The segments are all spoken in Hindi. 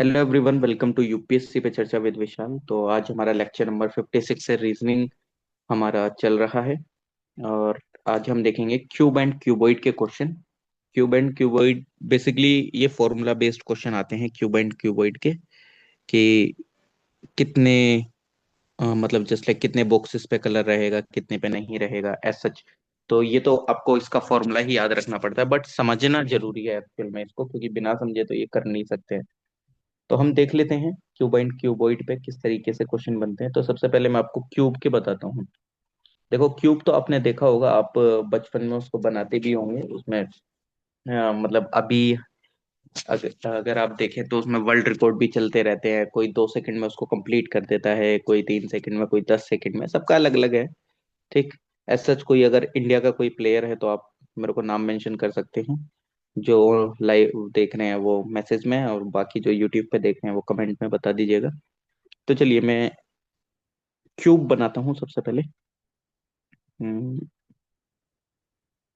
Hello everyone, welcome to UPSC पे चर्चा विद विशाल। तो आज हमारा लेक्चर नंबर 56 है, रीजनिंग हमारा चल रहा है। और आज हम देखेंगे क्यूब एंड क्यूबॉइड के question. Cube and cuboid basically ये फॉर्मूला बेस्ड क्वेश्चन आते हैं क्यूब एंड क्यूबॉइड के, कि कितने मतलब जस्ट लाइक कितने बॉक्सेस पे कलर रहेगा, कितने पे नहीं रहेगा, एज सच। तो ये तो आपको इसका फॉर्मूला ही याद रखना पड़ता है, बट समझना जरूरी है एक्चुअल में इसको, क्योंकि बिना समझे तो ये कर नहीं सकते। तो हम देख लेते हैं क्यूब एंड क्यूबॉइड पे किस तरीके से क्वेश्चन बनते हैं। तो सबसे पहले मैं आपको क्यूब के बताता हूँ। देखो, क्यूब तो आपने देखा होगा, आप बचपन में उसको बनाते भी होंगे। उसमें मतलब अभी अगर आप देखें तो उसमें वर्ल्ड रिकॉर्ड भी चलते रहते हैं। कोई 2 सेकंड में उसको कंप्लीट कर देता है, कोई 3 सेकंड में, कोई 10 सेकंड में, सबका अलग अलग है। ठीक। एज सच कोई अगर इंडिया का कोई प्लेयर है तो आप मेरे को नाम मेंशन कर सकते हैं। जो लाइव देख रहे हैं वो मैसेज में, और बाकी जो यूट्यूब पे देख रहे हैं वो कमेंट में बता दीजिएगा। तो चलिए मैं क्यूब बनाता हूँ सबसे पहले। हम्म,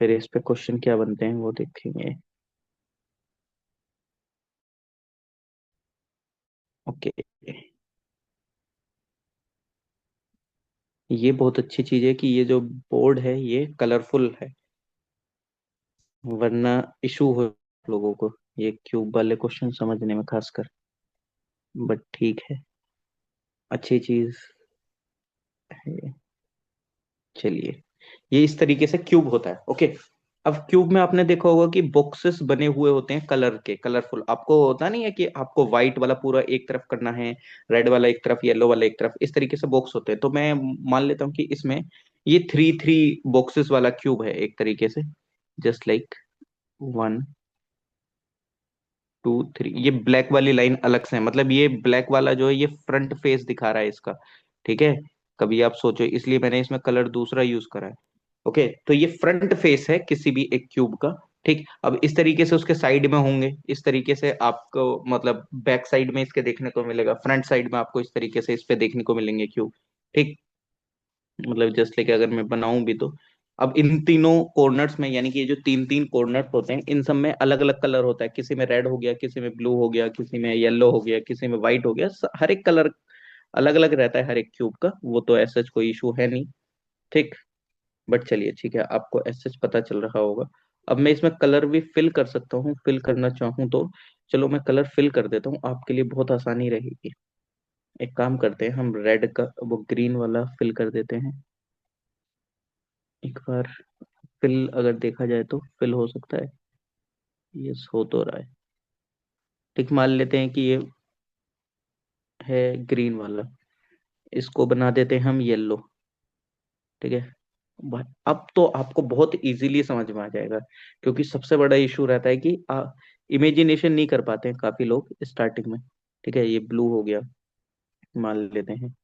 फिर इस पे क्वेश्चन क्या बनते हैं वो देखेंगे। ओके। ये बहुत अच्छी चीज है कि ये जो बोर्ड है ये कलरफुल है, वरना इशू हो लोगों को ये क्यूब वाले क्वेश्चन समझने में खासकर। बट ठीक है, अच्छी चीज है। चलिए, ये इस तरीके से क्यूब होता है। ओके। अब क्यूब में आपने देखा होगा कि बॉक्सेस बने हुए होते हैं कलर के, कलरफुल। आपको होता नहीं है कि आपको व्हाइट वाला पूरा एक तरफ करना है, रेड वाला एक तरफ, येलो वाला एक तरफ, इस तरीके से बॉक्स होते हैं। तो मैं मान लेता हूँ कि इसमें ये थ्री थ्री बॉक्सेस वाला क्यूब है एक तरीके से। Just like 1 2 3। ये ब्लैक वाली लाइन अलग से है, मतलब ये ब्लैक वाला जो है ये फ्रंट फेस दिखा रहा है इसका। ठीक है। कभी आप सोचो, इसलिए मैंने इसमें कलर दूसरा यूज करा है। ओके, तो ये फ्रंट फेस है किसी भी एक क्यूब का। ठीक। अब इस तरीके से उसके साइड में होंगे, इस तरीके से आपको मतलब बैक साइड में इसके देखने को मिलेगा, फ्रंट साइड में आपको इस तरीके से इस पे देखने को मिलेंगे क्यूब। ठीक। मतलब जस्ट लाइक अगर मैं बनाऊं भी तो, अब इन तीनों कॉर्नर्स में, यानी कि ये जो तीन तीन कॉर्नर्स होते हैं, इन सब में अलग अलग कलर होता है। किसी में रेड हो गया, किसी में ब्लू हो गया, किसी में येलो हो गया, किसी में व्हाइट हो गया। हर एक कलर अलग अलग रहता है हर एक क्यूब का, वो तो ऐसा कोई इशू है नहीं। ठीक। बट चलिए ठीक है, आपको ऐसे पता चल रहा होगा। अब मैं इसमें कलर भी फिल कर सकता हूँ, फिल करना चाहूँ तो। चलो मैं कलर फिल कर देता हूँ, आपके लिए बहुत आसानी रहेगी। एक काम करते हैं, हम रेड का वो ग्रीन वाला फिल कर देते हैं एक बार। फिल अगर देखा जाए तो फिल हो सकता है। यस, हो तो रहा है। ठीक, मान लेते हैं कि ये है ग्रीन वाला। इसको बना देते हैं हम येलो। ठीक है। अब तो आपको बहुत इजीली समझ में आ जाएगा, क्योंकि सबसे बड़ा इशू रहता है कि इमेजिनेशन नहीं कर पाते हैं काफी लोग स्टार्टिंग में। ठीक है, ये ब्लू हो गया मान लेते हैं।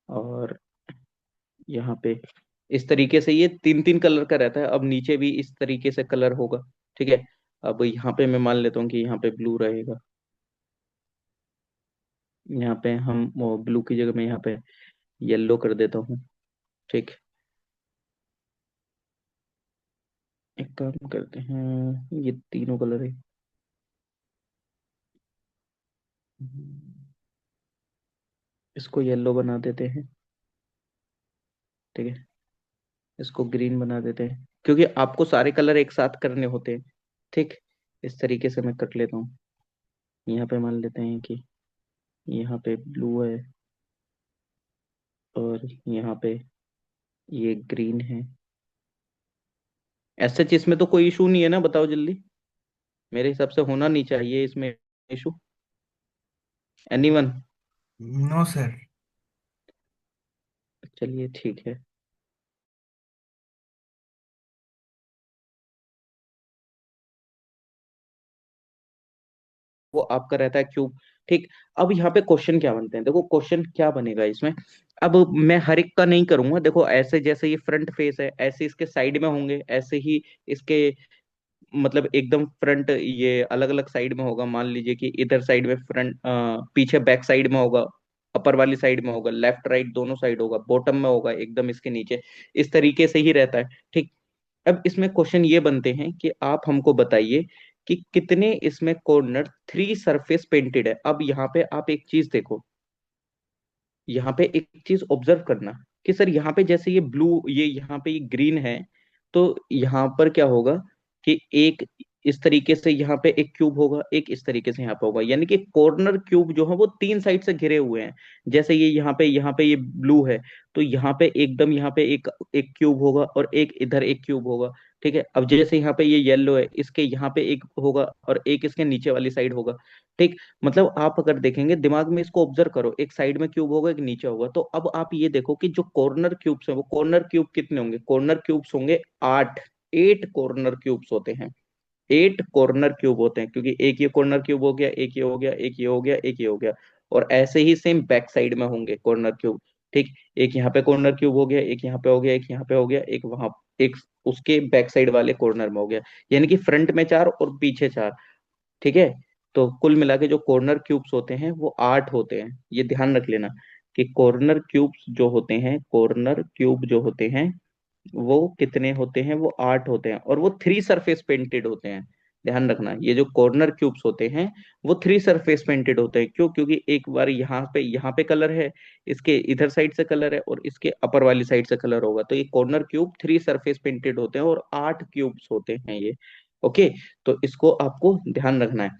और यहाँ पे इस तरीके से ये तीन तीन कलर का रहता है। अब नीचे भी इस तरीके से कलर होगा। ठीक है। अब यहाँ पे मैं मान लेता हूँ कि यहाँ पे ब्लू रहेगा। यहाँ पे हम वो ब्लू की जगह में यहाँ पे येलो कर देता हूँ। ठीक। एक काम करते हैं, ये तीनों कलर है, इसको येलो बना देते हैं। ठीक है। इसको ग्रीन बना देते हैं, क्योंकि आपको सारे कलर एक साथ करने होते हैं। ठीक। इस तरीके से मैं कर लेता हूँ। यहाँ पे मान लेते हैं कि यहाँ पे ब्लू है, और यहाँ पे ये ग्रीन है। ऐसे चीज में तो कोई इशू नहीं है ना, बताओ जल्दी। मेरे हिसाब से होना नहीं चाहिए इसमें इशू। एनीवन? No sir. चलिए ठीक है। वो आपका रहता है क्यूब। ठीक। अब यहाँ पे क्वेश्चन क्या बनते हैं, देखो क्वेश्चन क्या बनेगा इसमें। अब मैं हर एक का नहीं करूंगा। देखो, ऐसे जैसे ये फ्रंट फेस है, ऐसे इसके साइड में होंगे, ऐसे ही इसके मतलब एकदम फ्रंट ये अलग अलग साइड में होगा। मान लीजिए कि इधर साइड में फ्रंट, पीछे बैक साइड में होगा, अपर वाली साइड में होगा, लेफ्ट राइट दोनों साइड होगा, बॉटम में होगा एकदम इसके नीचे। इस तरीके से ही रहता है। ठीक। अब इसमें क्वेश्चन ये बनते हैं कि आप हमको बताइए कि कितने इसमें कॉर्नर थ्री सरफेस पेंटेड है। अब यहाँ पे आप एक चीज देखो, यहाँ पे एक चीज ऑब्जर्व करना कि सर यहाँ पे जैसे ये ब्लू, ये यहाँ पे ये ग्रीन है, तो यहाँ पर क्या होगा कि एक इस तरीके से यहाँ पे एक क्यूब होगा, एक इस तरीके से यहाँ पे होगा, यानी कि कॉर्नर क्यूब जो है वो तीन साइड से घिरे हुए हैं। जैसे ये यहाँ पे ये ब्लू है, तो यहाँ पे एकदम यहाँ पे एक एक क्यूब होगा और एक इधर एक क्यूब होगा। ठीक है, अब जैसे यहाँ पे ये येलो है, इसके यहाँ पे एक होगा और एक इसके नीचे वाली साइड होगा। ठीक, मतलब आप अगर देखेंगे दिमाग में इसको ऑब्जर्व करो, एक साइड में क्यूब होगा एक नीचे होगा। तो अब आप ये देखो कि जो कॉर्नर क्यूब्स हैं वो कॉर्नर क्यूब कितने होंगे, कॉर्नर क्यूब्स होंगे आठ। एट कॉर्नर क्यूब्स होते हैं, एट कॉर्नर क्यूब होते हैं, क्योंकि एक ये कॉर्नर क्यूब हो गया, एक ये हो गया, एक ये हो गया, एक ये हो गया। और ऐसे ही सेम बैक साइड में होंगे कॉर्नर क्यूब। ठीक, एक यहाँ पे कॉर्नर क्यूब हो गया, एक यहाँ पे हो गया, एक यहाँ पे हो गया, एक वहां, एक उसके बैक साइड वाले कॉर्नर में हो गया। यानी कि फ्रंट में चार और पीछे चार। ठीक है, तो कुल मिला के जो कॉर्नर क्यूब्स होते हैं वो आठ होते हैं। ये ध्यान रख लेना कि कॉर्नर क्यूब्स जो होते हैं, कॉर्नर क्यूब जो होते हैं वो कितने होते हैं, वो आठ होते हैं, और वो थ्री सरफेस पेंटेड होते हैं। ध्यान रखना, ये जो कॉर्नर क्यूब्स होते हैं वो थ्री सरफेस पेंटेड होते हैं। क्यों? क्योंकि एक बार यहाँ पे कलर है, इसके इधर साइड से कलर है और इसके अपर वाली साइड से कलर होगा, तो ये corner cube three surface painted होते हैं और आठ क्यूब्स होते हैं ये। ओके, तो इसको आपको ध्यान रखना है।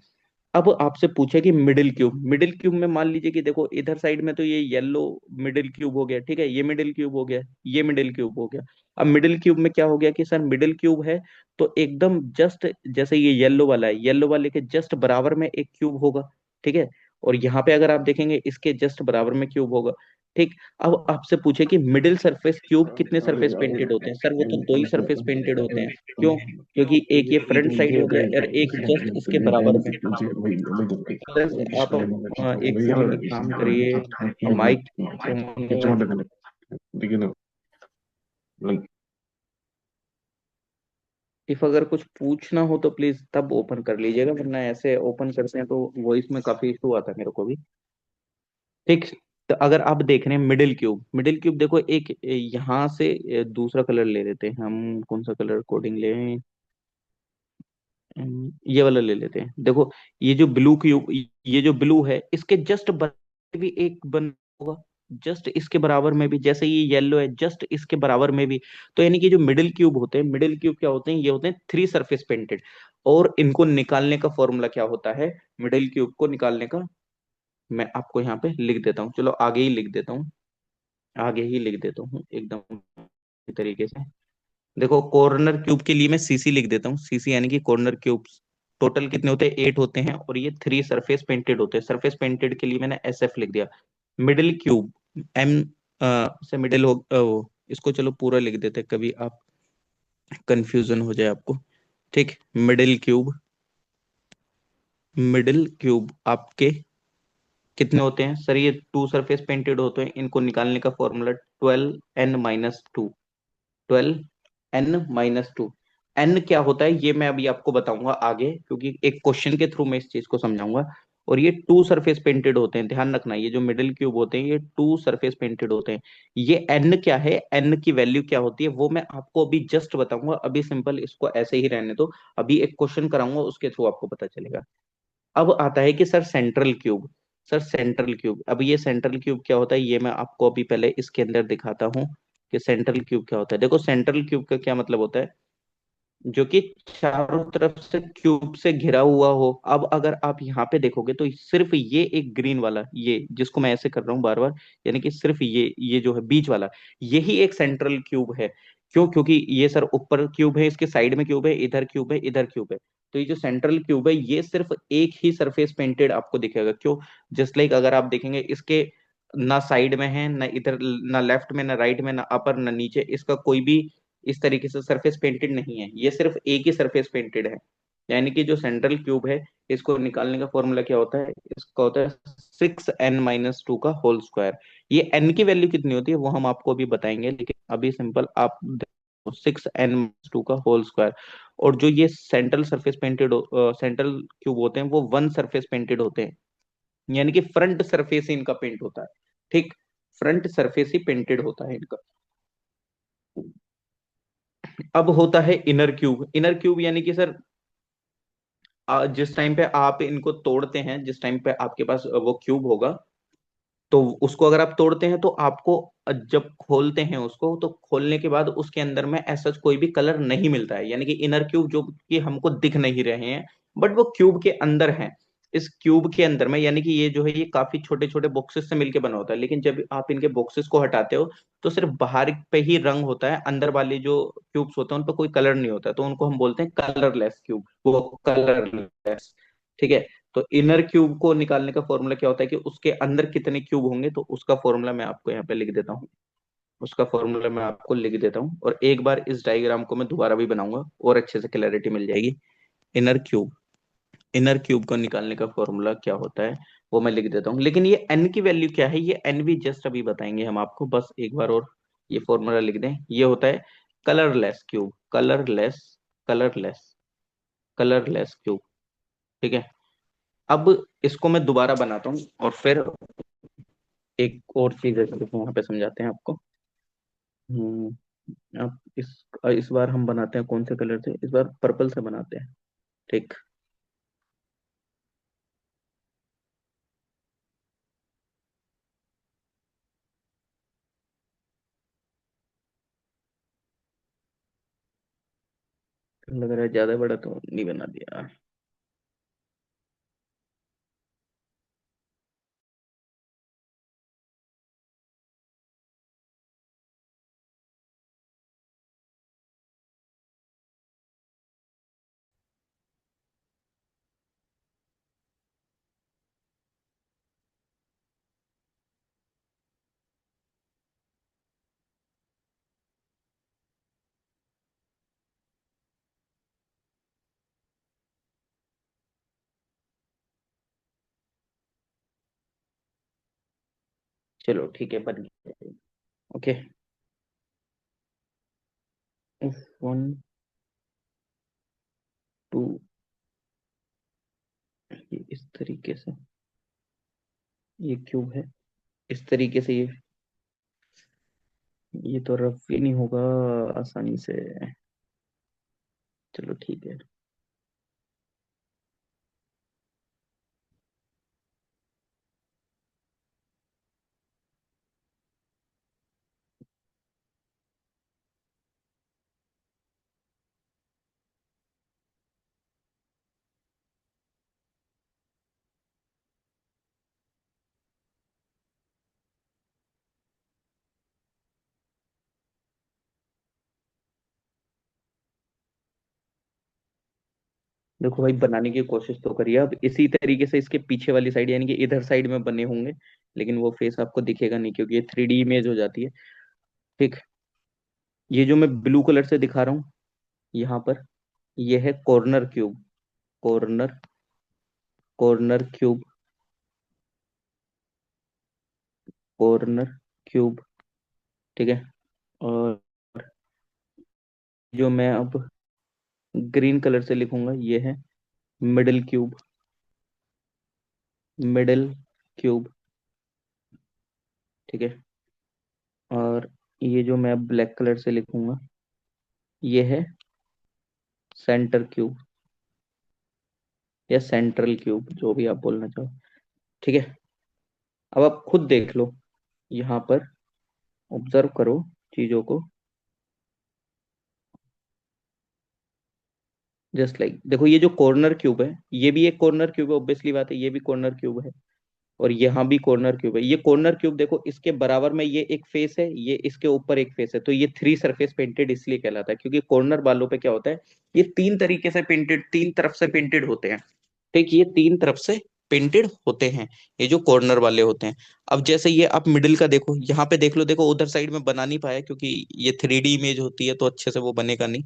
अब आपसे पूछे कि मिडिल क्यूब, मिडिल क्यूब में मान लीजिए कि देखो इधर साइड में तो ये येलो मिडिल क्यूब हो गया, ठीक है, ये मिडिल क्यूब हो गया, ये मिडिल क्यूब हो गया। अब मिडिल क्यूब में क्या हो गया कि सर मिडिल क्यूब है तो एकदम जस्ट जैसे ये येलो वाला है, येलो वाले के जस्ट बराबर में एक क्यूब होगा। ठीक है, और यहाँ पे अगर आप देखेंगे इसके जस्ट बराबर में क्यूब होगा। ठीक, अब आपसे पूछे कि मिडिल सरफेस क्यूब कितने सरफेस पेंटेड होते हैं, सर वो तो दो ही सरफेस पेंटेड होते हैं। क्यों? क्योंकि एक ये फ्रंट साइड हो गया और एक जस्ट इसके बराबर में। बस आप एक सेकंड एक काम करिए, माइक इफ अगर कुछ पूछना हो तो प्लीज तब ओपन कर लीजिएगा, वरना ऐसे ओपन करते हैं तो वॉइस में काफी इशू आता है मेरे को भी। ठीक, तो अगर आप देख रहे हैं मिडिल क्यूब, मिडिल क्यूब देखो एक यहाँ से दूसरा कलर ले लेते हैं हम, कौन सा कलर कोडिंग लें, ये वाला ले लेते हैं। देखो ये जो ब्लू क्यूब, ये जो ब्लू है इसके जस्ट भी एक बन होगा, जस्ट इसके बराबर में भी, जैसे ये येलो है जस्ट इसके बराबर में भी। तो यानी कि जो मिडिल क्यूब होते हैं, मिडिल क्यूब क्या होते हैं, ये होते हैं थ्री सरफेस पेंटेड। और इनको निकालने का फॉर्मूला क्या होता है, मिडिल क्यूब को निकालने का मैं आपको यहाँ पे लिख देता हूँ, चलो आगे ही लिख देता हूँ, आगे ही लिख देता हूँ एकदम इसी तरीके से। देखो कॉर्नर क्यूब के लिए मैं सीसी लिख देता हूँ, सीसी यानी कि कॉर्नर क्यूब टोटल कितने होते हैं, एट होते हैं, और ये थ्री सरफेस पेंटेड होते हैं। सरफेस पेंटेड के लिए मैंने एस एफ लिख दिया। मिडिल क्यूब एम से मिडिल हो इसको चलो पूरा लिख देते हैं, कभी आप कंफ्यूजन हो जाए आपको। ठीक, मिडिल क्यूब, मिडिल क्यूब आपके कितने होते हैं सर, ये टू सरफेस पेंटेड होते हैं, इनको निकालने का फॉर्मूला 12n-2, 12n-2। एन क्या होता है ये मैं अभी आपको बताऊंगा आगे, क्योंकि एक क्वेश्चन के थ्रू मैं इस चीज को समझाऊंगा। और ये टू सरफेस पेंटेड होते हैं, ध्यान रखना, ये जो मिडिल क्यूब होते हैं ये टू सरफेस पेंटेड होते हैं। ये एन क्या है, एन की वैल्यू क्या होती है वो मैं आपको अभी जस्ट बताऊंगा, अभी सिंपल इसको ऐसे ही रहने दो, अभी एक क्वेश्चन कराऊंगा उसके थ्रू आपको पता चलेगा। अब आता है कि sir central cube, sir central cube, अब ये सेंट्रल क्यूब क्या होता है ये मैं आपको अभी पहले इसके अंदर दिखाता हूँ कि सेंट्रल क्यूब क्या होता है। देखो सेंट्रल क्यूब का क्या मतलब होता है, जो कि चारों तरफ से क्यूब से घिरा हुआ हो। अब अगर आप यहाँ पे देखोगे तो सिर्फ ये एक ग्रीन वाला, ये जिसको मैं ऐसे कर रहा हूँ बार बार, यानी कि सिर्फ ये जो है बीच वाला, यही एक सेंट्रल क्यूब है। क्यों? क्योंकि ये सर ऊपर क्यूब है, इसके साइड में क्यूब है, इधर क्यूब है, इधर क्यूब है। तो ये जो सेंट्रल क्यूब है ये सिर्फ एक ही सरफेस पेंटेड आपको दिखेगा। क्यों? जस्ट लाइक अगर आप देखेंगे इसके ना साइड में है ना इधर, ना लेफ्ट में ना राइट में ना अपर ना नीचे, इसका कोई भी इस तरीके से सरफेस पेंटेड नहीं है, ये सिर्फ एक ही सरफेस पेंटेड है। यानी कि जो सेंट्रल क्यूब है इसको निकालने का फॉर्मूला क्या होता है, इसका होता है 6n-2 का होल स्क्वायर। ये n की वैल्यू कितनी होती है वो हम आपको अभी बताएंगे, लेकिन अभी सिंपल आप 6n-2 का होल स्क्वायर। और जो ये central surface painted central cube होते हैं वो वन सरफेस पेंटेड होते हैं, यानी कि फ्रंट सरफेस ही इनका पेंट होता है। ठीक, फ्रंट सरफेस ही पेंटेड होता है इनका। अब होता है इनर क्यूब, इनर क्यूब यानी कि सर जिस टाइम पे आप इनको तोड़ते हैं, जिस टाइम पे आपके पास वो क्यूब होगा, तो उसको अगर आप तोड़ते हैं तो आपको जब खोलते हैं उसको, तो खोलने के बाद उसके अंदर में ऐसा कोई भी कलर नहीं मिलता है, यानी कि इनर क्यूब जो कि हमको दिख नहीं रहे हैं, बट वो क्यूब के अंदर है। इस क्यूब के अंदर में, यानी कि ये जो है ये काफी छोटे छोटे बॉक्सेस से मिलके बना होता है, लेकिन जब आप इनके बॉक्सेस को हटाते हो तो सिर्फ बाहर पे ही रंग होता है, अंदर वाले जो क्यूब्स होते हैं उन पर कोई कलर नहीं होता है, तो उनको हम बोलते हैं कलरलेस क्यूब, वो कलरलेस। ठीक है। तो इनर क्यूब को निकालने का फॉर्मूला क्या होता है कि उसके अंदर कितने क्यूब होंगे, तो उसका फॉर्मूला मैं आपको यहाँ पे लिख देता हूँ। उसका फॉर्मूला मैं आपको लिख देता हूँ, और एक बार इस डायग्राम को मैं दोबारा भी बनाऊंगा और अच्छे से क्लैरिटी मिल जाएगी। इनर क्यूब, इनर क्यूब को निकालने का फॉर्मूला क्या होता है वो मैं लिख देता हूँ, लेकिन ये एन की वैल्यू क्या है ये एन भी जस्ट अभी बताएंगे हम आपको, बस एक बार और ये फॉर्मूला लिख दें। ये होता है colourless cube, colourless, colourless, colourless cube. ठीक है। अब इसको मैं दोबारा बनाता हूँ और फिर एक और चीज है जो वहां पे समझाते हैं आपको। अब इस बार हम बनाते हैं कौन से कलर से, इस बार पर्पल से बनाते हैं। ठीक। लग रहा है ज्यादा बड़ा तो नहीं बना दिया। चलो ठीक है, बन गया। ओके। वन, टू, ये इस तरीके से, ये क्यूब है, इस तरीके से ये तो रफ ही नहीं होगा आसानी से। चलो ठीक है। देखो भाई, बनाने की कोशिश तो करिए, अब इसी तरीके से इसके पीछे वाली साइड, यानी कि इधर साइड में बने होंगे, लेकिन वो फेस आपको दिखेगा नहीं क्योंकि ये 3D इमेज हो जाती है। ठीक। ये जो मैं ब्लू कलर से दिखा रहा हूँ यहाँ पर, ये है corner cube, corner, corner cube, corner cube. ठीक है। और जो मैं अब ग्रीन कलर से लिखूंगा ये है मिडिल क्यूब, मिडिल क्यूब। ठीक है। और ये जो मैं ब्लैक कलर से लिखूंगा ये है सेंटर क्यूब, या सेंट्रल क्यूब, जो भी आप बोलना चाहो। ठीक है। अब आप खुद देख लो, यहाँ पर ऑब्जर्व करो चीजों को। जस्ट लाइक देखो, ये जो कॉर्नर क्यूब है ये भी एक कॉर्नर क्यूब है, ऑब्वियसली बात है, ये भी कॉर्नर क्यूब है, और यहाँ भी कॉर्नर क्यूब है। ये कॉर्नर क्यूब देखो, इसके बराबर में ये एक फेस है, ये इसके ऊपर एक फेस है, तो ये थ्री सरफेस पेंटेड इसलिए कहलाता है, क्योंकि कॉर्नर वालों पे क्या होता है, ये तीन तरीके से पेंटेड, तीन तरफ से पेंटेड होते हैं। ठीक, ये तीन तरफ से पेंटेड होते हैं, ये जो कॉर्नर वाले होते हैं। अब जैसे ये आप मिडिल का देखो, यहाँ पे देख लो, देखो उधर साइड में बना नहीं पाया क्योंकि ये 3D इमेज होती है तो अच्छे से वो बनेगा नहीं।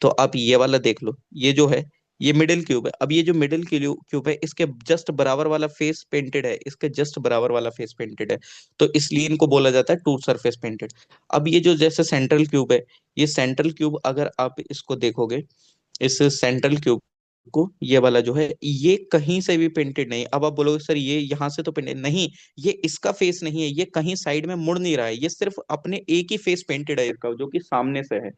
तो आप ये वाला देख लो, ये जो है ये मिडिल क्यूब है। अब ये जो मिडिल क्यूब है इसके जस्ट बराबर वाला फेस पेंटेड है, इसके जस्ट बराबर वाला फेस पेंटेड है, तो इसलिए इनको बोला जाता है टू सरफेस पेंटेड। अब ये जो जैसे सेंट्रल क्यूब है, ये सेंट्रल क्यूब अगर आप इसको देखोगे, इस सेंट्रल क्यूब को, ये वाला जो है ये कहीं से भी पेंटेड नहीं। अब आप बोलोगे सर ये यहाँ से तो पेंटेड नहीं, ये इसका फेस नहीं है, ये कहीं साइड में मुड़ नहीं रहा है, ये सिर्फ अपने एक ही फेस पेंटेड है इसका, जो कि सामने से है।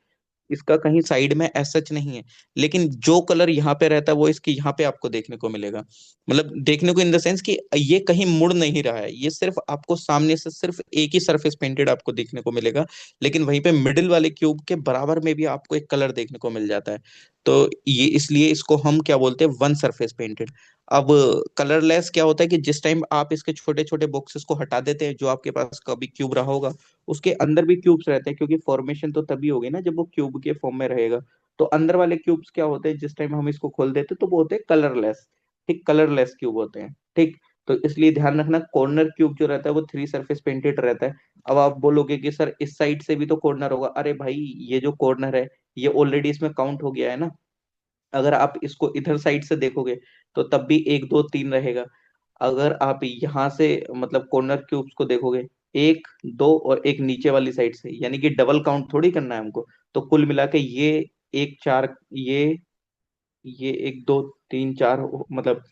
इसका कहीं साइड में एज सच नहीं है, लेकिन जो कलर यहाँ पे रहता है वो इसकी यहाँ पे आपको देखने को मिलेगा। मतलब देखने को इन द सेंस कि ये कहीं मुड़ नहीं रहा है, ये सिर्फ आपको सामने से सिर्फ एक ही सरफेस पेंटेड आपको देखने को मिलेगा, लेकिन वहीं पे मिडिल वाले क्यूब के बराबर में भी आपको एक कलर देखने को मिल जाता है। तो ये इसलिए इसको हम क्या बोलते हैं, वन सरफेस पेंटेड। अब कलरलेस क्या होता है कि जिस टाइम आप इसके छोटे छोटे बॉक्सेस को हटा देते हैं, जो आपके पास कभी क्यूब रहा होगा उसके अंदर भी क्यूब्स रहते हैं, क्योंकि फॉर्मेशन तो तभी होगी ना जब वो क्यूब के फॉर्म में रहेगा। तो अंदर वाले क्यूब्स क्या होते हैं, जिस टाइम हम इसको खोल देते हैं तो वो होते हैं कलरलेस। ठीक, कलरलेस क्यूब होते हैं। ठीक, तो इसलिए ध्यान रखना, कॉर्नर क्यूब जो रहता है वो थ्री सरफेस पेंटेड रहता है। अब आप बोलोगे कि सर इस साइड से भी तो कॉर्नर होगा, अरे भाई ये जो कॉर्नर है ये ऑलरेडी इसमें काउंट हो गया है ना। अगर आप इसको इधर साइड से देखोगे तो तब भी एक दो तीन रहेगा। अगर आप यहाँ से मतलब कॉर्नर क्यूब्स को देखोगे, एक दो और एक नीचे वाली साइड से, यानी कि डबल काउंट थोड़ी करना है हमको। तो कुल मिला के ये एक चार, ये एक दो तीन चार, मतलब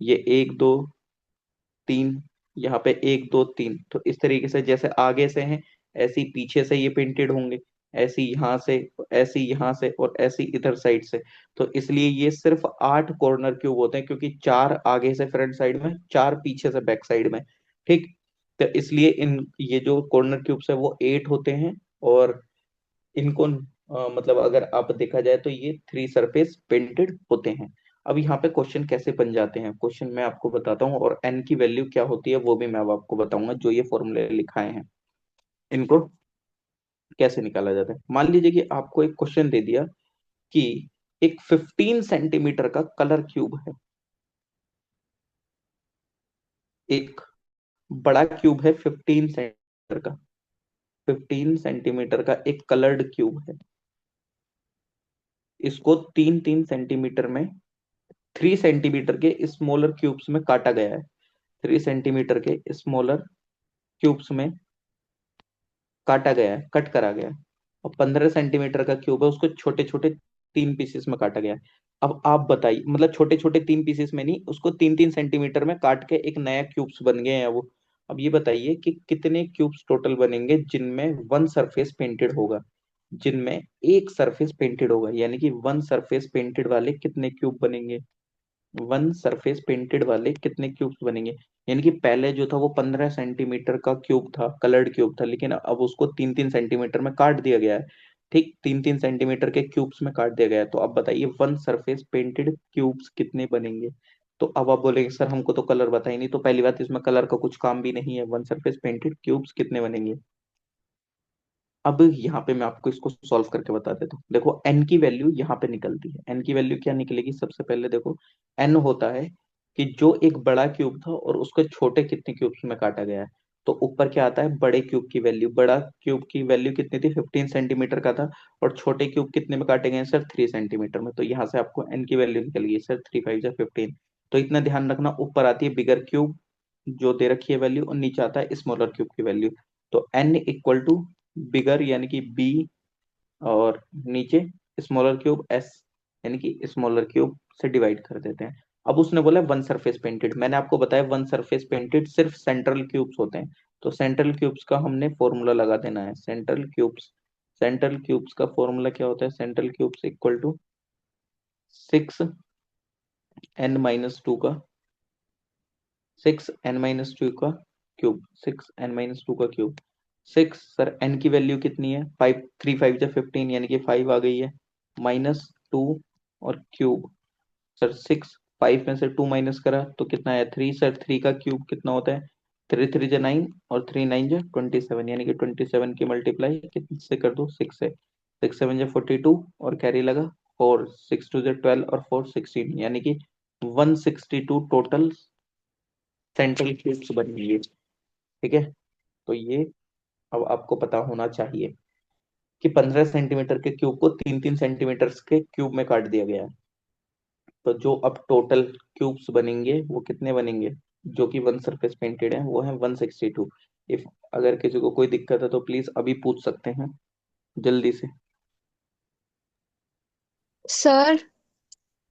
ये एक दो तीन, यहाँ पे एक दो तीन, तो इस तरीके से जैसे आगे से हैं ऐसे ही पीछे से ये पेंटेड होंगे, ऐसे ही यहाँ से, ऐसे ही यहाँ से और ऐसे ही इधर साइड से। तो इसलिए ये सिर्फ 8 कॉर्नर क्यूब होते हैं, क्योंकि 4 आगे से फ्रंट साइड में, 4 पीछे से बैक साइड में। ठीक, तो इसलिए इन ये जो कॉर्नर क्यूब्स है वो 8 होते हैं। और इनको मतलब अगर आप देखा जाए तो ये थ्री सरफेस पेंटेड होते हैं। अब यहाँ पे क्वेश्चन कैसे बन जाते हैं, क्वेश्चन मैं आपको बताता हूँ, और एन की वैल्यू क्या होती है वो भी मैं अब आपको बताऊंगा, जो ये फॉर्मूले लिखाए हैं इनको कैसे निकाला जाता है। मान लीजिए कि आपको एक क्वेश्चन दे दिया कि एक 15 सेंटीमीटर का कलर क्यूब है, एक बड़ा क्यूब है 15 सेंटीमीटर का, 15 सेंटीमीटर का एक कलर्ड क्यूब है। इसको 3-3 सेंटीमीटर में, 3 सेंटीमीटर के स्मॉलर क्यूब्स में काटा गया है, 3 सेंटीमीटर के स्मॉलर क्यूब्स में काटा गया है, कट करा गया है। और 15 सेंटीमीटर का क्यूब है, उसको छोटे छोटे 3 पीसेस में काटा गया है। अब आप बताइए, मतलब छोटे छोटे 3 पीसेस में नहीं, उसको 3-3 सेंटीमीटर में काट के एक नया क्यूब्स बन गए हैं वो। अब ये बताइए कि कितने क्यूब्स टोटल बनेंगे जिनमें वन सरफेस पेंटेड होगा, जिनमें एक सरफेस पेंटेड होगा, यानी कि वन सरफेस पेंटेड वाले कितने क्यूब बनेंगे, वन सरफेस पेंटेड वाले कितने क्यूब्स बनेंगे। यानी कि पहले जो था वो 15 सेंटीमीटर का क्यूब था, कलर्ड क्यूब था, लेकिन अब उसको 3-3 सेंटीमीटर में काट दिया गया है। ठीक, 3-3 सेंटीमीटर के क्यूब्स में काट दिया गया है। तो अब बताइए वन सरफेस पेंटेड क्यूब्स कितने बनेंगे। तो अब आप बोलेंगे सर हमको तो कलर बता ही नहीं, तो पहली बात इसमें कलर का कुछ काम भी नहीं है, वन सरफेस पेंटेड क्यूब्स कितने बनेंगे। अब यहाँ पे मैं आपको इसको सॉल्व करके बता देता हूँ। देखो एन की वैल्यू यहाँ पे निकलती है, एन की वैल्यू क्या निकलेगी, सबसे पहले देखो एन होता है कि जो एक बड़ा क्यूब था और उसको छोटे कितने क्यूब्स में काटा गया है। तो ऊपर क्या आता है, बड़े क्यूब की वैल्यू, बड़ा क्यूब की वैल्यू कितनी थी, 15 सेंटीमीटर का था, और छोटे क्यूब कितने में काटे गए हैं सर, 3 सेंटीमीटर में। तो यहाँ से आपको एन की वैल्यू निकल गई सर, 3×5 = 15। तो इतना ध्यान रखना, ऊपर आती है बिगर क्यूब जो दे रखी है वैल्यू, और नीचे आता है स्मॉलर क्यूब की वैल्यू। तो एन इक्वल टू बिगर यानी कि बी, और नीचे स्मॉलर क्यूब एस, यानी कि स्मॉलर क्यूब से डिवाइड कर देते हैं। अब उसने बोला वन सरफेस पेंटेड, मैंने आपको बताया वन सरफेस पेंटेड सिर्फ सेंट्रल क्यूब्स होते हैं। तो सेंट्रल क्यूब्स का हमने फॉर्मूला लगा देना है, सेंट्रल क्यूब्स का फॉर्मूला क्या होता है, central cubes equal to 6n-2 का, 6n-2 का क्यूब, 6n-2 का क्यूब। 6 सर n की वैल्यू कितनी है, 5, 3×5 = 15, यानी कि 5 आ गई है, -2 और क्यूब। सर 6, 5 में से 2 माइनस करा तो कितना आया, 3। सर 3 का क्यूब कितना होता है, 3×3 = 9 और 3×9 = 27, यानी कि 27 की मल्टीप्लाई कितने से कर दो, 6 से, 6×7 = 42 और कैरी लगा 4, 6×2 = 12 और 4 16, यानी कि 162 टोटल सेंट्रल क्यूब्स बनेंगे। ठीक है, तो ये अब आपको पता होना चाहिए कि 15 सेंटीमीटर के क्यूब को 3-3 सेंटीमीटर के क्यूब में काट दिया गया है। तो जो अब टोटल क्यूब्स बनेंगे वो कितने बनेंगे, जो कि वन सरफेस पेंटेड है, वो है 162। इफ अगर किसी को कोई दिक्कत है तो प्लीज अभी पूछ सकते हैं जल्दी से। सर।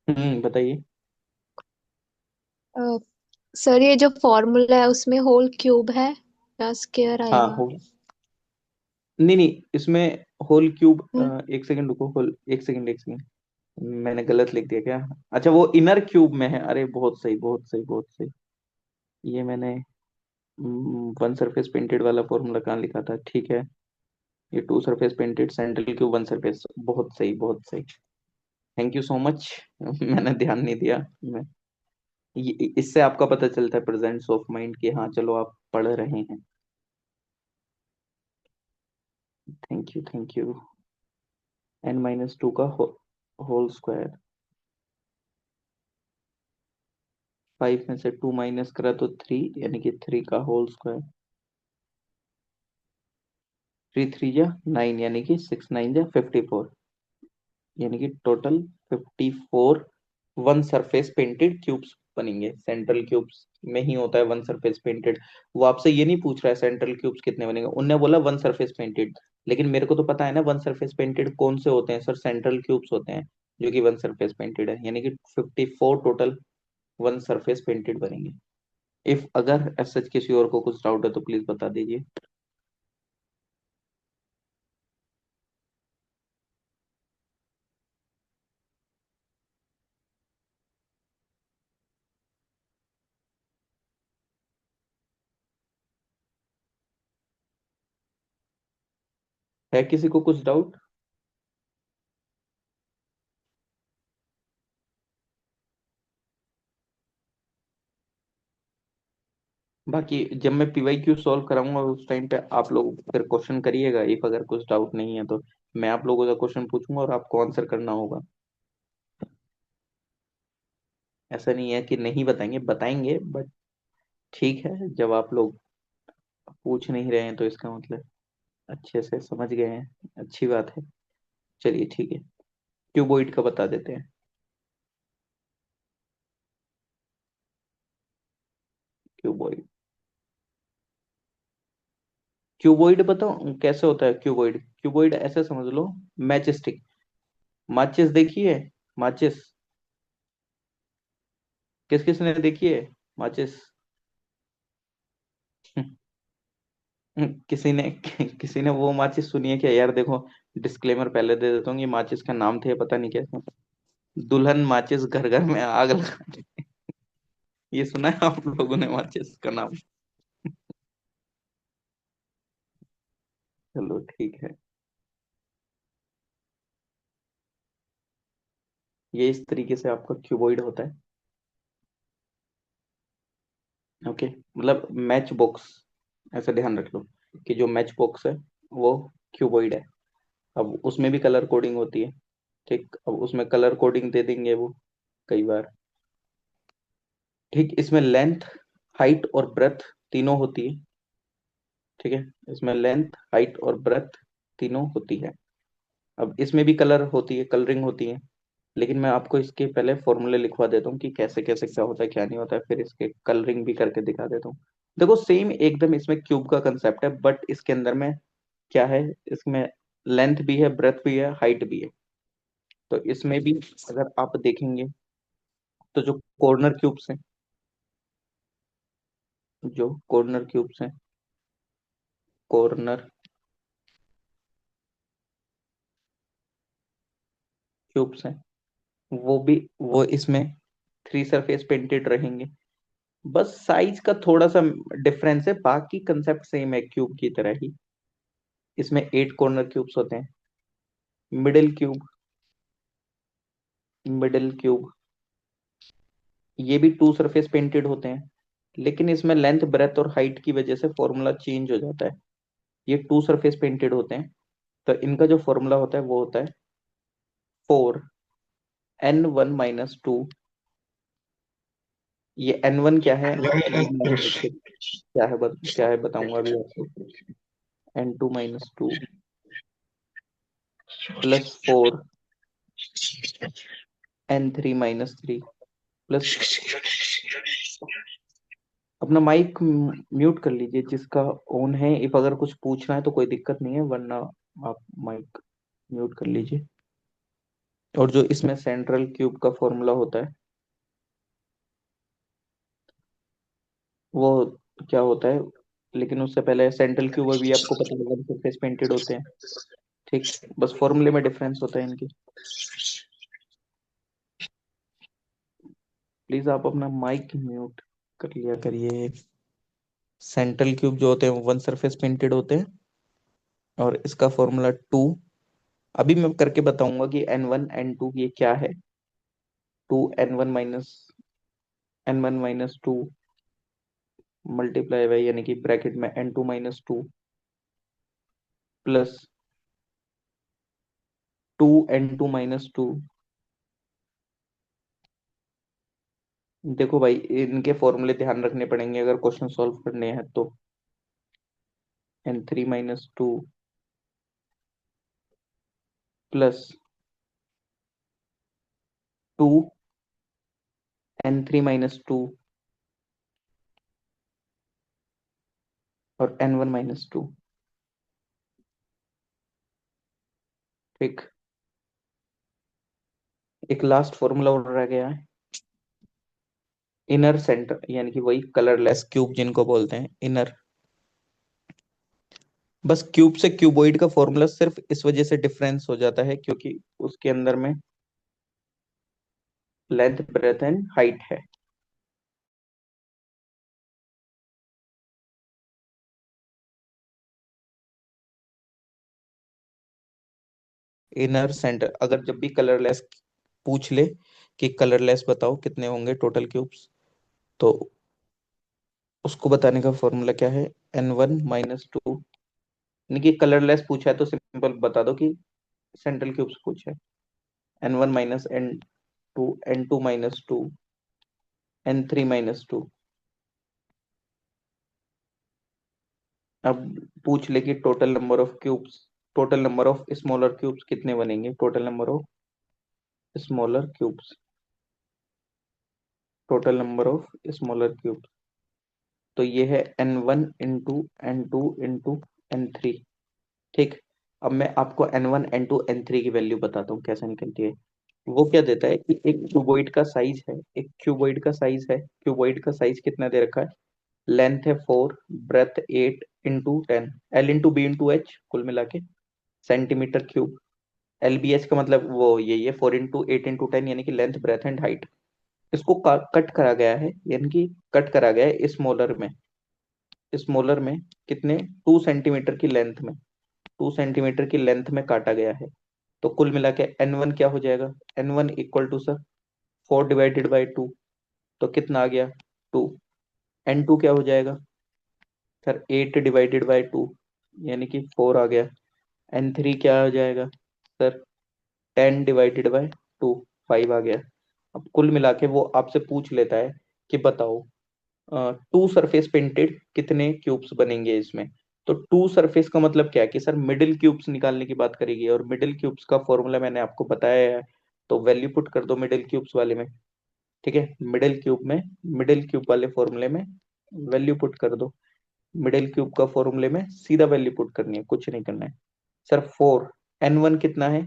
बताइए। अ, सर ये जो फॉर्मूला है उसमें होल क्यूब है या स्क्वायर हाँ आएगा? हो, नहीं नहीं, इसमें होल क्यूब, हम्म, एक सेकंड रुको, होल, एक सेकंड। मैंने गलत लिख दिया क्या? अच्छा, वो इनर क्यूब में है। अरे बहुत सही, बहुत सही, बहुत सही। ये मैंने वन सरफेस पेंटेड वाला फॉर्मूला कहाँ लिखा था? ठीक है। ये two surface painted central cube one surface, बहुत सही, बहुत सही। Thank you so much. मैंने ध्यान नहीं दिया। मैं इससे आपका पता चलता है प्रेजेंस ऑफ माइंड कि हाँ चलो आप पढ़ रहे हैं। Thank you, thank you. n-2 का होल स्क्वायर। 5 में से 2 माइनस करा तो 3, यानी कि 3 का होल स्क्वायर। 3 3 जा 9, यानी कि 6 9 जा 54, यानी कि total 54 one surface painted cubes बनेंगे। सेंट्रल क्यूब्स में ही होता है वन सरफेस पेंटेड। वो आपसे ये नहीं पूछ रहा है सेंट्रल क्यूब्स कितने बनेंगे, उनने बोला वन सरफेस पेंटेड। लेकिन मेरे को तो पता है ना वन सरफेस पेंटेड कौन से होते हैं सर, सेंट्रल क्यूब्स होते हैं जो कि वन सरफेस पेंटेड है, यानी कि 54 टोटल वन सरफेस पेंटेड बनेंगे। इफ अगर सच किसी और को कुछ डाउट है तो प्लीज बता दीजिए। है किसी को कुछ डाउट? बाकी जब मैं पीवाई क्यू सॉल्व कराऊंगा उस टाइम पे आप लोग फिर क्वेश्चन करिएगा, इफ अगर कुछ डाउट नहीं है तो मैं आप लोगों से क्वेश्चन पूछूंगा और आपको आंसर करना होगा। ऐसा नहीं है कि नहीं बताएंगे, बताएंगे, बट ठीक है, जब आप लोग पूछ नहीं रहे हैं तो इसका मतलब अच्छे से समझ गए हैं, अच्छी बात है। चलिए ठीक है, क्यूबॉइड का बता देते हैं। क्यूबॉइड, क्यूबॉइड बताओ कैसे होता है क्यूबॉइड। क्यूबॉइड ऐसे समझ लो, मैच स्टिक। माचिस देखी है? माचिस, किस किस ने देखी है माचिस? किसी ने किसी ने वो माचिस सुनी है क्या यार? देखो, डिस्क्लेमर पहले दे देता हूँ, ये माचिस का नाम थे पता नहीं कैसे। दुल्हन माचिस घर घर में आग लगा। ये सुना है आप लोगों ने माचिस का नाम? चलो ठीक है। ये इस तरीके से आपका क्यूबॉइड होता है। ओके, मतलब मैच बॉक्स, ऐसा ध्यान रख लो कि जो मैच बॉक्स है वो क्यूबॉइड है। अब उसमें भी कलर कोडिंग होती है। ठीक, अब उसमें कलर कोडिंग दे देंगे वो कई बार। ठीक, इसमें लेंथ, हाइट और ब्रेथ तीनों होती है। ठीक है, इसमें लेंथ, हाइट और ब्रेथ तीनों होती है। अब इसमें भी कलर होती है, कलरिंग होती है। लेकिन मैं आपको इसके पहले फॉर्मूले लिखवा देता हूँ कि कैसे कैसे क्या होता है क्या नहीं होता है, फिर इसके कलरिंग भी करके दिखा देता हूँ। देखो सेम एकदम इसमें क्यूब का कंसेप्ट है, बट इसके अंदर में क्या है, इसमें लेंथ भी है, ब्रेथ भी है, हाइट भी है। तो इसमें भी अगर आप देखेंगे तो जो कॉर्नर क्यूब्स हैं, जो कॉर्नर क्यूब्स हैं, कॉर्नर क्यूब्स हैं, वो भी, वो इसमें थ्री सरफेस पेंटेड रहेंगे। बस साइज का थोड़ा सा डिफरेंस है, बाकी कंसेप्ट सेम है क्यूब की तरह ही। इसमें 8 कॉर्नर क्यूब्स होते हैं। मिडिल क्यूब, मिडिल क्यूब, ये भी टू सरफेस पेंटेड होते हैं, लेकिन इसमें लेंथ, ब्रेथ और हाइट की वजह से फॉर्मूला चेंज हो जाता है। ये टू सरफेस पेंटेड होते हैं, तो इनका जो फॉर्मूला होता है वो होता है 4n1 - 2। ये n1 क्या है, ये मैं आपको क्या है क्या है बताऊंगा अभी आपको। n2 - 2 +4 n3 - 3 plus. अपना माइक म्यूट कर लीजिए जिसका ऑन है, इफ अगर कुछ पूछना है तो कोई दिक्कत नहीं है, वरना आप माइक म्यूट कर लीजिए। और जो इसमें सेंट्रल क्यूब का फॉर्मूला होता है वो क्या होता है, लेकिन उससे पहले सेंट्रल क्यूब भी आपको पता है वन सरफेस पेंटेड होते हैं। ठीक, बस फॉर्मूले में डिफरेंस होता है इनकी। प्लीज आप अपना माइक म्यूट कर लिया करिए। सेंट्रल क्यूब जो होते हैं वो वन सरफेस पेंटेड होते हैं, और इसका फॉर्मूला टू। अभी मैं करके बताऊंगा कि n1 n2 ये क्या है। Two n1 minus two multiply by, यानी कि ब्रैकेट में n2 - 2 प्लस 2 n2 - 2। देखो भाई, इनके फॉर्मूले ध्यान रखने पड़ेंगे अगर क्वेश्चन सॉल्व करने हैं तो। n3 - 2 प्लस 2 n3 - 2 और n1 - 2। ठीक, एक लास्ट फॉर्मूला और रह गया है। इनर सेंटर, यानी कि वही कलरलेस क्यूब जिनको बोलते हैं इनर। बस क्यूब से क्यूबॉइड का फॉर्मूला सिर्फ इस वजह से डिफरेंस हो जाता है क्योंकि उसके अंदर में लेंथ ब्रेथ एंड हाइट है। इनर सेंटर अगर जब भी कलरलेस पूछ ले कि कलरलेस बताओ कितने होंगे टोटल क्यूब्स, तो उसको बताने का फॉर्मूला क्या है, n1 - 2। यानी कि कलरलेस पूछा है तो सिंपल बता दो कि सेंट्रल क्यूब्स पूछा है। n1 - n2 n2 - 2 n3 - 2। अब पूछ ले कि total number of cubes, total number of smaller cubes कितने बनेंगे, total number of smaller cubes, total number of smaller cubes. तो ये है n1 × n2 × n3। ठीक, अब मैं आपको n1 n2 n3 की वैल्यू बताता हूँ कैसे निकलती है। वो क्या देता है कि एक क्यूबॉइड का साइज है, एक क्यूबॉइड का साइज है, क्यूबॉइड का साइज कितना दे रखा है, लेंथ है 4, breadth 8 into 10, l into b into h कुल मिला के सेंटीमीटर क्यूब। एलबीएच का मतलब वो यही है, 4 × 8 × 10, यानी कि लेंथ ब्रेथ एंड हाइट। इसको कट करा गया है, यानी कि कट करा गया है स्मॉलर में। स्मॉलर में कितने, 2 सेंटीमीटर की लेंथ में, 2 सेंटीमीटर की लेंथ में काटा गया है। तो कुल मिला के n1 क्या हो जाएगा, n1 इक्वल टू सर 4 ÷ 2। तो कितना आ गया, 2। n2 क्या हो जाएगा सर, 8 ÷ 2, यानी कि 4 आ गया। n3 क्या हो जाएगा सर, 10 ÷ 2, 5 आ गया। अब कुल मिला के वो आपसे पूछ लेता है कि बताओ टू सरफेस पेंटेड कितने क्यूब्स बनेंगे इसमें। तो टू सरफेस का मतलब क्या है कि सर मिडिल क्यूब्स निकालने की बात करेगी, और मिडिल क्यूब्स का फॉर्मूला मैंने आपको बताया है। तो वैल्यू पुट कर दो मिडिल क्यूब्स वाले में। ठीक है, मिडिल क्यूब में, मिडिल क्यूब वाले फॉर्मूले में वैल्यू पुट कर दो। मिडिल क्यूब का फॉर्मूले में सीधा वैल्यू पुट करनी है, कुछ नहीं करना है। सर 4, n1 कितना है,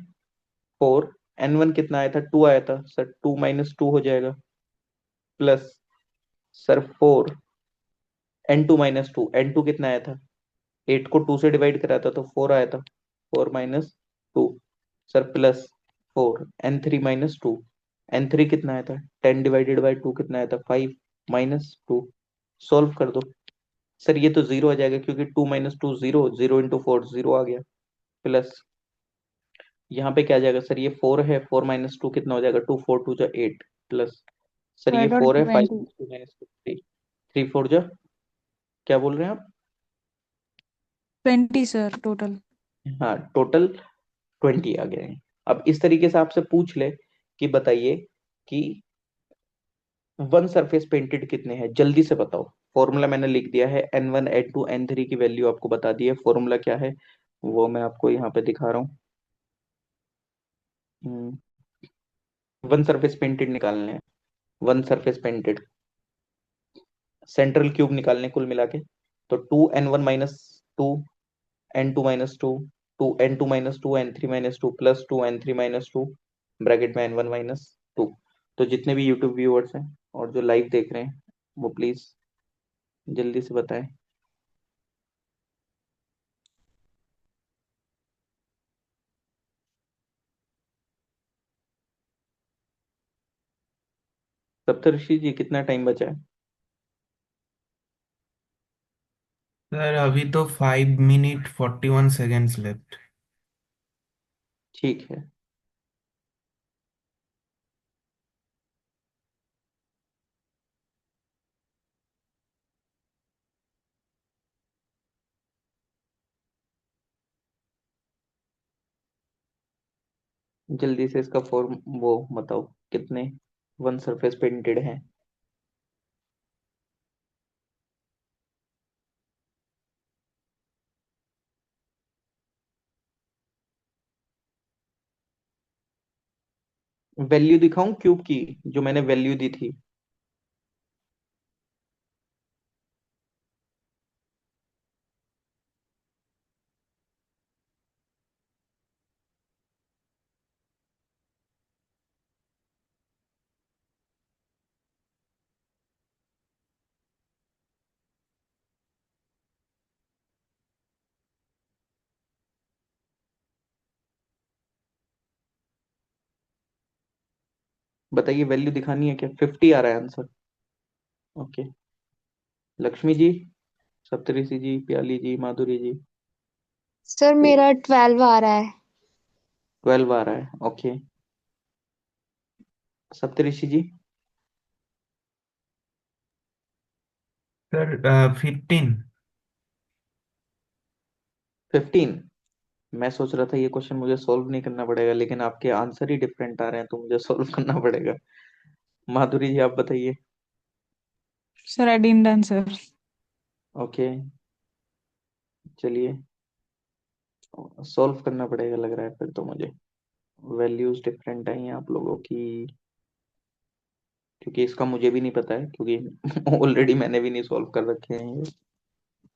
4, n1 कितना आया था, 2 आया था सर, 2 - 2 हो जाएगा, प्लस सर 4, n2 - 2, n2 कितना आया था, 8 को 2 से डिवाइड करा था तो 4 आया था, 4 - 2 सर, प्लस 4 n3 - 2, n3 कितना आया था, 10 ÷ 2 कितना आया था, 5 - 2। सॉल्व कर दो सर, ये तो जीरो आ जाएगा क्योंकि 2 - 2 जीरो, 0 × 4 जीरो आ गया, प्लस यहाँ पे क्या आ जाएगा सर, ये 4 है, 4 - 2 कितना हो जाएगा, 2 × 4 = 8, प्लस सर ये 4 है, 5 20। - 2 - 3, 3 × 4 जा, क्या बोल रहे हैं आप। 20 सर टोटल। हाँ, टोटल 20 आ गए हैं। अब इस तरीके से आपसे पूछ ले कि बताइए कि वन सरफेस पेंटेड कितने हैं, जल्दी से बताओ। फॉर्मूला मैंने लिख दिया है, n1 n2 n3 की वैल्यू आपको बता दी है। फॉर्मूला क्या है वो मैं आपको यहाँ पे दिखा रहा हूँ। वन सरफेस पेंटेड निकालने हैं, one surface painted central cube निकालने कुल मिला के। तो 2 n1 - 2 n2 - 2, 2 n2 - 2 n3 - 2 plus 2 n3 - 2 bracket में n1 - 2। तो जितने भी यूट्यूब व्यूअर्स हैं और जो लाइव देख रहे हैं वो प्लीज जल्दी से बताएं। सप्तऋषि जी कितना टाइम बचा है? सर अभी तो 5 minute 41 seconds लेफ्ट। ठीक है। जल्दी से इसका फॉर्म वो बताओ, कितने वन सरफेस पेंटेड हैं? वैल्यू दिखाऊं क्यूब की, जो मैंने वैल्यू दी थी? बताइए, वैल्यू दिखानी है क्या? 50 आ रहा है आंसर। ओके। लक्ष्मी जी, सप्तऋषि जी, प्याली जी, माधुरी जी। सर मेरा 12 आ रहा है। 12 आ रहा है, ओके। सप्तऋषि जी। सर 15। 15? मैं सोच रहा था ये क्वेश्चन मुझे सॉल्व नहीं करना पड़ेगा, लेकिन आपके आंसर ही डिफरेंट आ रहे हैं तो मुझे सॉल्व करना पड़ेगा। माधुरी जी, आप बताइए। Sir I didn't answer. Okay, चलिए, सॉल्व करना पड़ेगा लग रहा है फिर तो मुझे। वैल्यूज डिफरेंट आई हैं आप लोगों की, क्योंकि इसका मुझे भी नहीं पता है, क्योंकि ऑलरेडी मैंने भी नहीं सॉल्व कर रखे हैं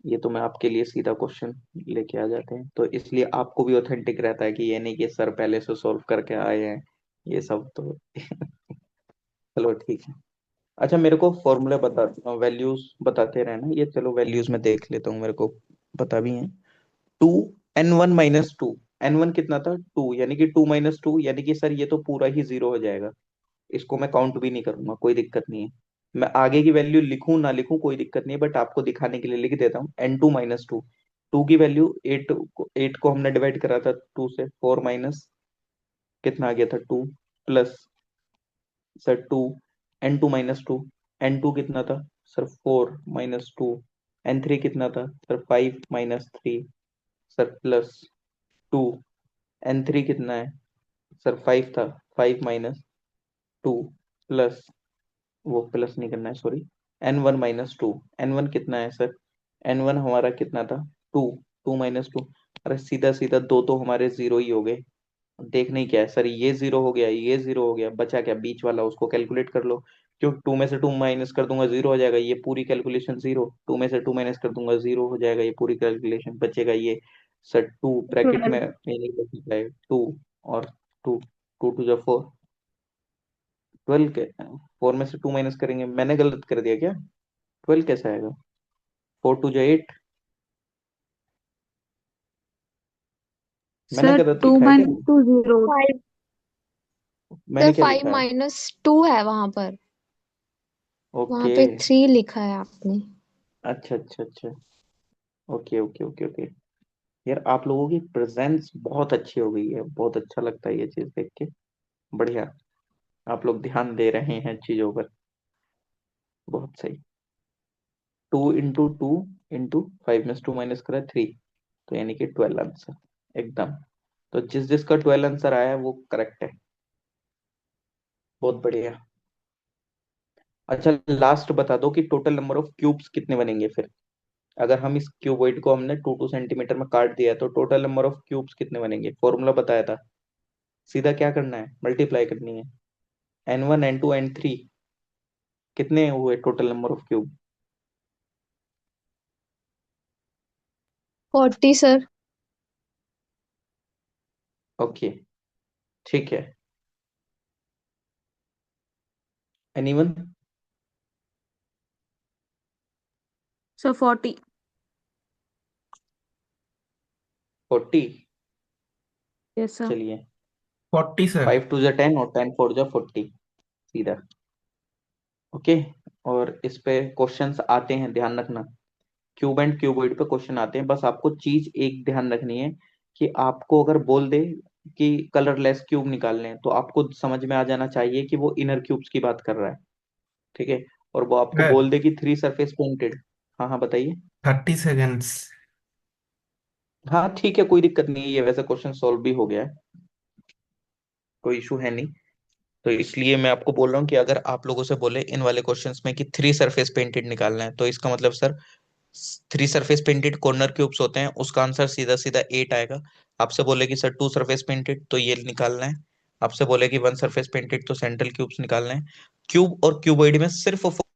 ये तो मैं आपके लिए सीधा क्वेश्चन लेके आ जाते हैं, तो इसलिए आपको भी ऑथेंटिक रहता है कि ये नहीं कि सर पहले से सॉल्व करके आए हैं ये सब तो। चलो ठीक है। अच्छा, मेरे को फॉर्मूला बता, वैल्यूज बताते रहना ये, चलो वैल्यूज में देख लेता हूँ, मेरे को पता भी है। 2 n1 - 2, n1 कितना था? 2, यानी कि 2 - 2, यानी कि सर ये तो पूरा ही जीरो हो जाएगा। इसको मैं काउंट भी नहीं करूंगा, कोई दिक्कत नहीं है। मैं आगे की वैल्यू लिखूं ना लिखूं कोई दिक्कत नहीं है, बट आपको दिखाने के लिए लिख देता हूँ। n2 - 2, 2 की वैल्यू 8 को हमने डिवाइड करा था 2 से, 4 माइनस कितना आ गया था 2, प्लस सर 2, n2 - 2, n2 कितना था सर? 4 - 2, n3 कितना था सर? 5 - 3, सर प्लस 2, n3 कितना है सर? 5 था, 5 - 2, प्लस, वो प्लस नहीं करना है सॉरी, n1 - 2, n1 कितना है सर? n1 हमारा कितना था? 2, 2 - 2, अरे सीधा सीधा दो तो हमारे जीरो ही हो गए। देखना ही क्या है सर, ये जीरो हो गया, ये जीरो हो गया, बचा क्या बीच वाला? उसको कैलकुलेट कर लो। क्यों? 2 में से 2 माइनस कर दूंगा, जीरो हो जाएगा, ये पूरी कैलकुलेशन जीरो। 2 में से 2 माइनस कर दूंगा, जीरो हो जाएगा, ये पूरी कैलकुलेशन, बचेगा ये सर 2 ब्रैकेट में, 2 और 2, 2 × 2 = 4, 12 के 4 में से 2 माइनस करेंगे, मैंने गलत कर दिया क्या? 12 कैसे आएगा? 4 × 2 = 8, मैंने सर गलत टू लिखा है क्या? Minus two zero. 5। सर मैंने क्या 5 लिखा है? -2 है वहां पर। वहां ओके। पे 3 लिखा है आपने। अच्छा अच्छा अच्छा। Okay okay okay okay. यार आप लोगों की प्रेजेंस बहुत अच्छी हो गई है, बहुत अच्छा लगता है ये चीज देख के। बढ़िया, आप लोग ध्यान दे रहे हैं चीजों पर, बहुत सही। 2 × 2 × 5 में से 2 माइनस करा 3, तो यानी कि 12 आंसर एकदम। तो जिस जिसका 12 आंसर आया है वो करेक्ट है, बहुत बढ़िया। अच्छा, लास्ट बता दो कि टोटल नंबर ऑफ क्यूब्स कितने बनेंगे फिर? अगर हम इस क्यूबॉइड को हमने 2 2 सेंटीमीटर में काट दिया है, तो टोटल नंबर ऑफ क्यूब्स कितने बनेंगे? फॉर्मूला बताया था, सीधा क्या करना है, मल्टीप्लाई करनी है। n1 n2 n3 कितने हुए total number of cube? 40 sir. Okay, ठीक है। एनीवन? सर 40। 40? Yes sir. चलिए, 40 सर। 5 × 2 = 10 और 10 × 4 = 40, सीधा। ओके। और इस पे क्वेश्चंस आते हैं, ध्यान रखना। क्यूब एंड क्यूबॉइड पे क्वेश्चन आते हैं, बस आपको चीज एक ध्यान रखनी है कि आपको अगर बोल दे कि कलरलेस क्यूब निकालने हैं, तो आपको समझ में आ जाना चाहिए कि वो इनर क्यूब्स की बात कर रहा है। ठीक है। और वो आपको सर बोल दे कि थ्री सरफेस पेंटेड। हाँ हाँ, बताइए। 30 सेकेंड्स। हाँ ठीक है, कोई दिक्कत नहीं है, ये वैसे क्वेश्चन सॉल्व भी हो गया है, कोई इशू है नहीं। तो इसलिए मैं आपको बोल रहा हूँ कि अगर आप लोगों से बोले इन वाले क्वेश्चंस में कि थ्री सरफेस पेंटेड निकालना है, तो इसका मतलब sir three surface painted corner cubes होते हैं, उसका आंसर सीधा सीधा 8 आएगा। आपसे बोले कि सर टू सरफेस पेंटेड, तो ये निकालना है। आपसे बोले कि वन सरफेस पेंटेड, तो सेंट्रल क्यूब्स निकालना है। क्यूब और क्यूबॉइड में सिर्फ